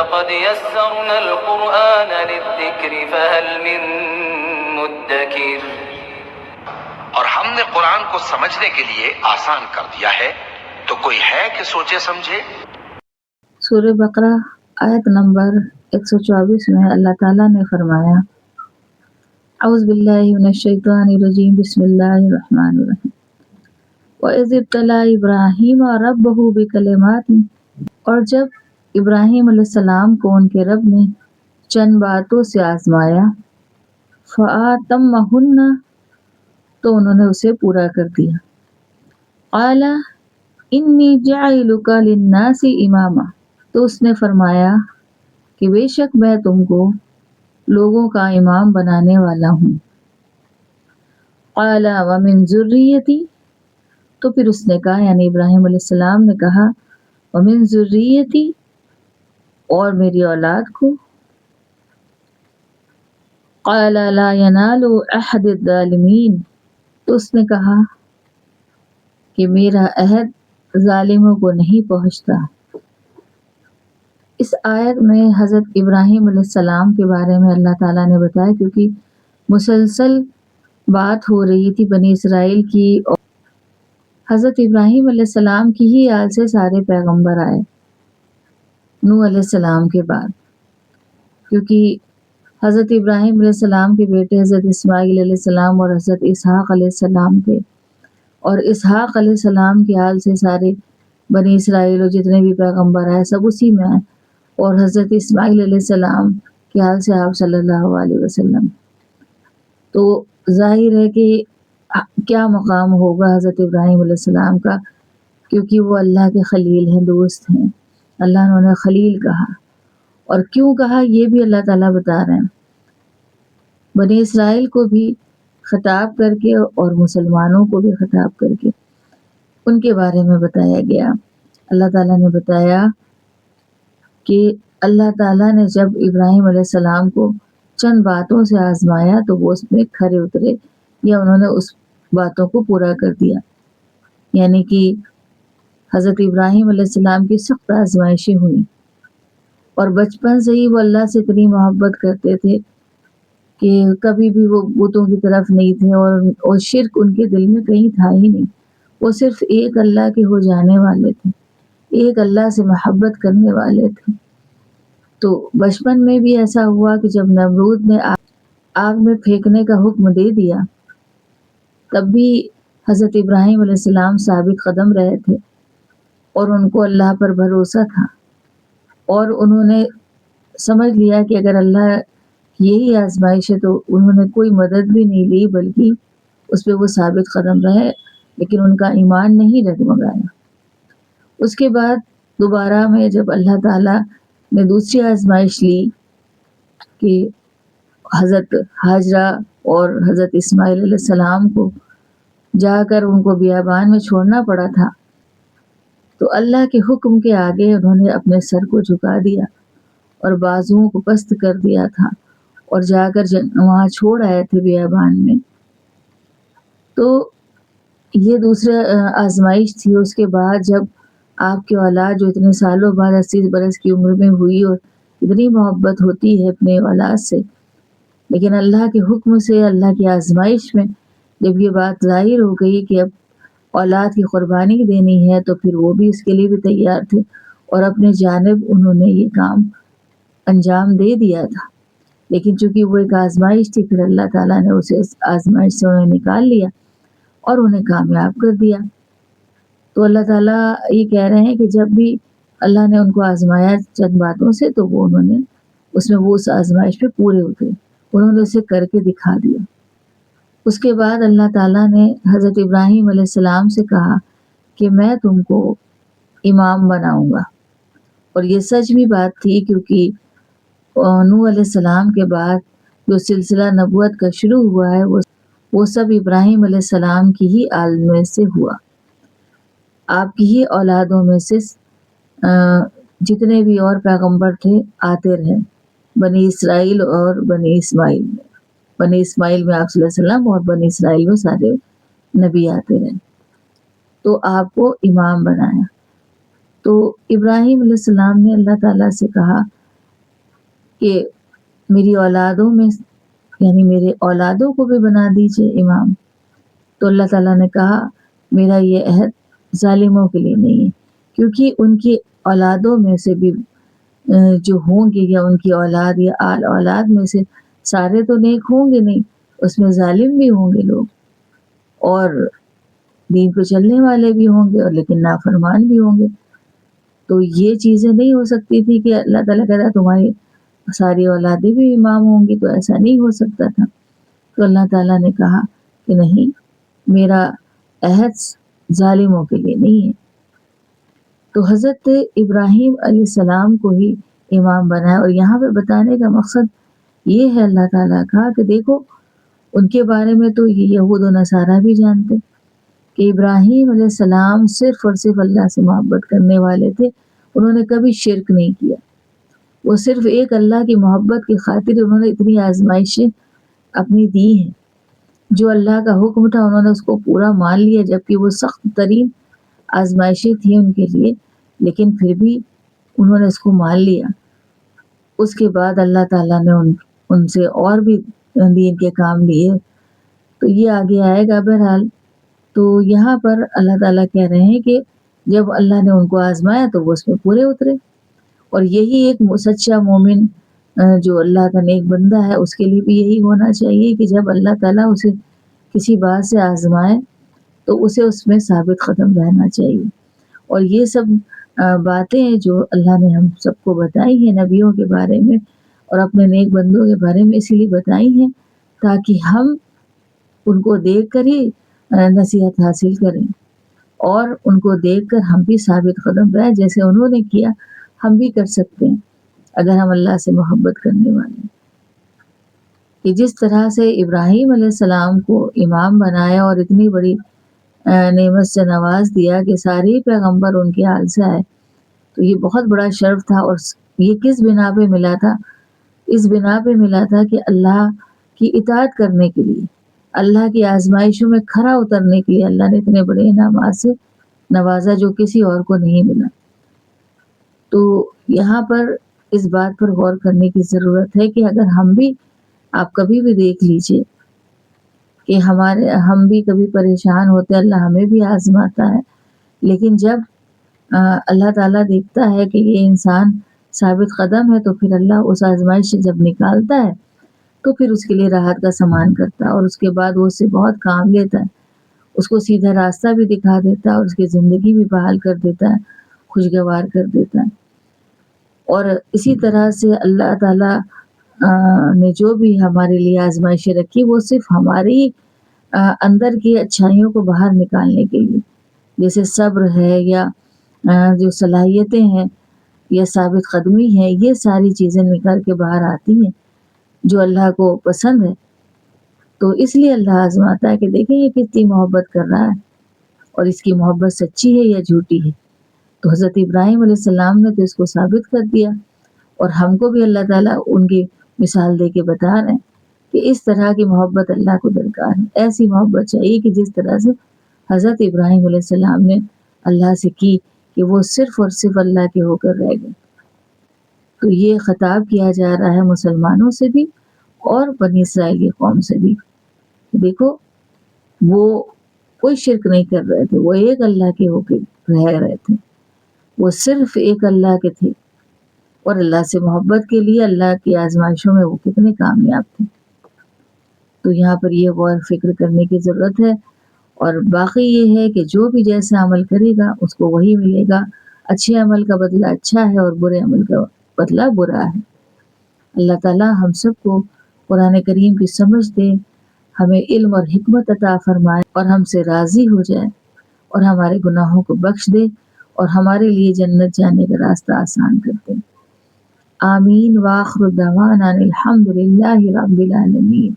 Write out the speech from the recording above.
وَلَقَدْ يَسَّرْنَا الْقُرْآنَ لِلذِّكْرِ فَهَلْ مِن مُّدَّكِرٍ، اور ہم نے قرآن کو سمجھنے کے لیے آسان کر دیا ہے، تو کوئی ہے کہ سوچے سمجھے۔ سورہ بقرہ آیت نمبر 124 میں اللہ تعالیٰ نے فرمایا، اعوذ باللہ من الشیطان الرجیم، بسم اللہ الرحمن الرحیم، وَإِذِ ابْتَلَىٰ إِبْرَاهِيمَ رَبَّهُ بِكَلِمَاتٍ، اور جب ابراہیم علیہ السلام کو ان کے رب نے چند باتوں سے آزمایا، فَأَتَمَّهُنَّ، تو انہوں نے اسے پورا کر دیا۔ قَالَ إِنِّي جَاعِلُكَ لِلنَّاسِ إِمَامًا، تو اس نے فرمایا کہ بے شک میں تم کو لوگوں کا امام بنانے والا ہوں۔ قَالَ وَمِن ذُرِّيَّتِي، تو پھر اس نے کہا، یعنی ابراہیم علیہ السلام نے کہا، وَمِن ذُرِّيَّتِي، اور میری اولاد کو۔ قَالَ لَا يَنَالُ عَهْدِ الظَّالِمِينَ، تو اس نے کہا کہ میرا عہد ظالموں کو نہیں پہنچتا۔ اس آیت میں حضرت ابراہیم علیہ السلام کے بارے میں اللہ تعالیٰ نے بتایا، کیونکہ مسلسل بات ہو رہی تھی بنی اسرائیل کی، اور حضرت ابراہیم علیہ السلام کی ہی آل سے سارے پیغمبر آئے نوح علیہ السلام کے بعد، کیونکہ حضرت ابراہیم علیہ السلام کے بیٹے حضرت اسماعیل علیہ السلام اور حضرت اسحاق علیہ السلام تھے، اور اسحاق علیہ السلام کی آل سے سارے بنی اسرائیل اور جتنے بھی پیغمبر آئے سب اسی میں آئے، اور حضرت اسماعیل علیہ السلام کی آل سے آپ صلی اللہ علیہ وسلم۔ تو ظاہر ہے کہ کیا مقام ہوگا حضرت ابراہیم علیہ السلام کا، کیونکہ وہ اللہ کے خلیل ہیں، دوست ہیں، اللہ نے انہیں خلیل کہا، اور کیوں کہا یہ بھی اللہ تعالیٰ بتا رہے ہیں۔ بنی اسرائیل کو بھی خطاب کر کے اور مسلمانوں کو بھی خطاب کر کے ان کے بارے میں بتایا گیا۔ اللہ تعالیٰ نے بتایا کہ اللہ تعالیٰ نے جب ابراہیم علیہ السلام کو چند باتوں سے آزمایا تو وہ اس میں کھرے اترے، یا انہوں نے اس باتوں کو پورا کر دیا، یعنی کہ حضرت ابراہیم علیہ السلام کی سخت آزمائشیں ہوئیں، اور بچپن سے ہی وہ اللہ سے اتنی محبت کرتے تھے کہ کبھی بھی وہ بتوں کی طرف نہیں تھے، اور شرک ان کے دل میں کہیں تھا ہی نہیں، وہ صرف ایک اللہ کے ہو جانے والے تھے، ایک اللہ سے محبت کرنے والے تھے۔ تو بچپن میں بھی ایسا ہوا کہ جب نمرود نے آگ میں پھینکنے کا حکم دے دیا، تب بھی حضرت ابراہیم علیہ السلام ثابت قدم رہے تھے، اور ان کو اللہ پر بھروسہ تھا، اور انہوں نے سمجھ لیا کہ اگر اللہ یہی آزمائش ہے تو انہوں نے کوئی مدد بھی نہیں لی، بلکہ اس پہ وہ ثابت قدم رہے، لیکن ان کا ایمان نہیں ڈگمگایا۔ اس کے بعد دوبارہ میں جب اللہ تعالیٰ نے دوسری آزمائش لی کہ حضرت ہاجرہ اور حضرت اسماعیل علیہ السلام کو جا کر ان کو بیابان میں چھوڑنا پڑا تھا، تو اللہ کے حکم کے آگے انہوں نے اپنے سر کو جھکا دیا اور بازوؤں کو پست کر دیا تھا، اور جا کر وہاں چھوڑ آئے تھے بیابان میں۔ تو یہ دوسرا آزمائش تھی۔ اس کے بعد جب آپ کی اولاد جو اتنے سالوں بعد 80 برس کی عمر میں ہوئی، اور اتنی محبت ہوتی ہے اپنے اولاد سے، لیکن اللہ کے حکم سے، اللہ کی آزمائش میں جب یہ بات ظاہر ہو گئی کہ اب اولاد کی قربانی دینی ہے، تو پھر وہ بھی اس کے لیے بھی تیار تھے، اور اپنے جانب انہوں نے یہ کام انجام دے دیا تھا۔ لیکن چونکہ وہ ایک آزمائش تھی، پھر اللہ تعالیٰ نے اسے اس آزمائش سے انہیں نکال لیا اور انہیں کامیاب کر دیا۔ تو اللہ تعالیٰ یہ کہہ رہے ہیں کہ جب بھی اللہ نے ان کو آزمایا چند باتوں سے، تو وہ انہوں نے اس میں وہ اس آزمائش پہ پورے اترے، انہوں نے اسے کر کے دکھا دیا۔ اس کے بعد اللہ تعالیٰ نے حضرت ابراہیم علیہ السلام سے کہا کہ میں تم کو امام بناؤں گا، اور یہ سچ بھی بات تھی، کیونکہ نوح علیہ السلام کے بعد جو سلسلہ نبوت کا شروع ہوا ہے وہ سب ابراہیم علیہ السلام کی ہی آل میں سے ہوا، آپ کی ہی اولادوں میں سے جتنے بھی اور پیغمبر تھے آتے رہے، بنی اسرائیل اور بنی اسماعیل میں۔ بنی اسماعیل میں آپ صلی اللہ علیہ وسلم، اور بنی اسرائیل میں سارے نبی آتے رہے، تو آپ کو امام بنایا۔ تو ابراہیم علیہ السلام نے اللہ تعالیٰ سے کہا کہ میری اولادوں میں یعنی میرے اولادوں کو بھی بنا دیجئے امام. تو اللہ تعالیٰ نے کہا میرا یہ عہد ظالموں کے لیے نہیں ہے، کیونکہ ان کی اولادوں میں سے بھی جو ہوں گے یا ان کی اولاد یا آل اولاد میں سے سارے تو نیک ہوں گے نہیں، اس میں ظالم بھی ہوں گے لوگ اور دین کو چلنے والے بھی ہوں گے اور لیکن نافرمان بھی ہوں گے. تو یہ چیزیں نہیں ہو سکتی تھی کہ اللہ تعالیٰ کہتا تمہاری ساری اولادیں بھی امام ہوں گی، تو ایسا نہیں ہو سکتا تھا. تو اللہ تعالیٰ نے کہا کہ نہیں، میرا عہد ظالموں کے لیے نہیں ہے. تو حضرت ابراہیم علیہ السلام کو ہی امام بنایا. اور یہاں پہ بتانے کا مقصد یہ ہے اللہ تعالیٰ کا کہ دیکھو ان کے بارے میں تو یہ یہود و نصارہ بھی جانتے کہ ابراہیم علیہ السلام صرف اور صرف اللہ سے محبت کرنے والے تھے. انہوں نے کبھی شرک نہیں کیا. وہ صرف ایک اللہ کی محبت کی خاطر انہوں نے اتنی آزمائشیں اپنی دی ہیں. جو اللہ کا حکم تھا انہوں نے اس کو پورا مان لیا، جبکہ وہ سخت ترین آزمائشیں تھیں ان کے لیے، لیکن پھر بھی انہوں نے اس کو مان لیا. اس کے بعد اللہ تعالیٰ نے ان سے اور بھی دین کے کام لیے. تو یہ آگے آئے گا. بہرحال تو یہاں پر اللہ تعالیٰ کہہ رہے ہیں کہ جب اللہ نے ان کو آزمایا تو وہ اس میں پورے اترے. اور یہی ایک سچا مومن جو اللہ کا نیک بندہ ہے اس کے لیے بھی یہی ہونا چاہیے کہ جب اللہ تعالیٰ اسے کسی بات سے آزمائے تو اسے اس میں ثابت قدم رہنا چاہیے. اور یہ سب باتیں جو اللہ نے ہم سب کو بتائی ہیں نبیوں کے بارے میں اور اپنے نیک بندوں کے بارے میں اسی لیے بتائی ہیں تاکہ ہم ان کو دیکھ کر ہی نصیحت حاصل کریں اور ان کو دیکھ کر ہم بھی ثابت قدم رہیں. جیسے انہوں نے کیا ہم بھی کر سکتے ہیں اگر ہم اللہ سے محبت کرنے والے ہیں. کہ جس طرح سے ابراہیم علیہ السلام کو امام بنایا اور اتنی بڑی نعمت سے نواز دیا کہ سارے پیغمبر ان کے حال سے آئے، تو یہ بہت بڑا شرف تھا. اور یہ کس بنا پہ ملا تھا؟ اس بنا پہ ملا تھا کہ اللہ کی اطاعت کرنے کے لیے، اللہ کی آزمائشوں میں کھرا اترنے کے لیے اللہ نے اتنے بڑے انعامات سے نوازا جو کسی اور کو نہیں ملا. تو یہاں پر اس بات پر غور کرنے کی ضرورت ہے کہ اگر ہم بھی، آپ کبھی بھی دیکھ لیجئے کہ ہم بھی کبھی پریشان ہوتے، اللہ ہمیں بھی آزماتا ہے، لیکن جب اللہ تعالیٰ دیکھتا ہے کہ یہ انسان ثابت قدم ہے تو پھر اللہ اس آزمائش سے جب نکالتا ہے تو پھر اس کے لیے راحت کا سامان کرتا ہے اور اس کے بعد وہ اس سے بہت کام لیتا ہے، اس کو سیدھا راستہ بھی دکھا دیتا ہے اور اس کی زندگی بھی بحال کر دیتا ہے، خوشگوار کر دیتا ہے. اور اسی طرح سے اللہ تعالیٰ نے جو بھی ہمارے لیے آزمائشیں رکھی وہ صرف ہماری اندر کی اچھائیوں کو باہر نکالنے کے لیے، جیسے صبر ہے یا جو صلاحیتیں ہیں یا ثابت قدمی ہے، یہ ساری چیزیں نکل کے باہر آتی ہیں جو اللہ کو پسند ہے. تو اس لیے اللہ آزماتا ہے کہ دیکھیں یہ کتنی محبت کر رہا ہے اور اس کی محبت سچی ہے یا جھوٹی ہے. تو حضرت ابراہیم علیہ السلام نے تو اس کو ثابت کر دیا اور ہم کو بھی اللہ تعالیٰ ان کی مثال دے کے بتا رہے ہیں کہ اس طرح کی محبت اللہ کو درکار ہے. ایسی محبت چاہیے کہ جس طرح سے حضرت ابراہیم علیہ السلام نے اللہ سے کی کہ وہ صرف اور صرف اللہ کے ہو کر رہ گئے. تو یہ خطاب کیا جا رہا ہے مسلمانوں سے بھی اور بنی اسرائیلی قوم سے بھی. دیکھو وہ کوئی شرک نہیں کر رہے تھے، وہ ایک اللہ کے ہو کے رہ رہے تھے، وہ صرف ایک اللہ کے تھے اور اللہ سے محبت کے لیے اللہ کی آزمائشوں میں وہ کتنے کامیاب تھے. تو یہاں پر یہ غور فکر کرنے کی ضرورت ہے. اور باقی یہ ہے کہ جو بھی جیسا عمل کرے گا اس کو وہی ملے گا. اچھے عمل کا بدلہ اچھا ہے اور برے عمل کا بدلہ برا ہے. اللہ تعالیٰ ہم سب کو قرآن کریم کی سمجھ دے، ہمیں علم اور حکمت عطا فرمائے اور ہم سے راضی ہو جائے اور ہمارے گناہوں کو بخش دے اور ہمارے لیے جنت جانے کا راستہ آسان کر دے. آمین. وآخر دعوانا الحمد للہ رب العالمین.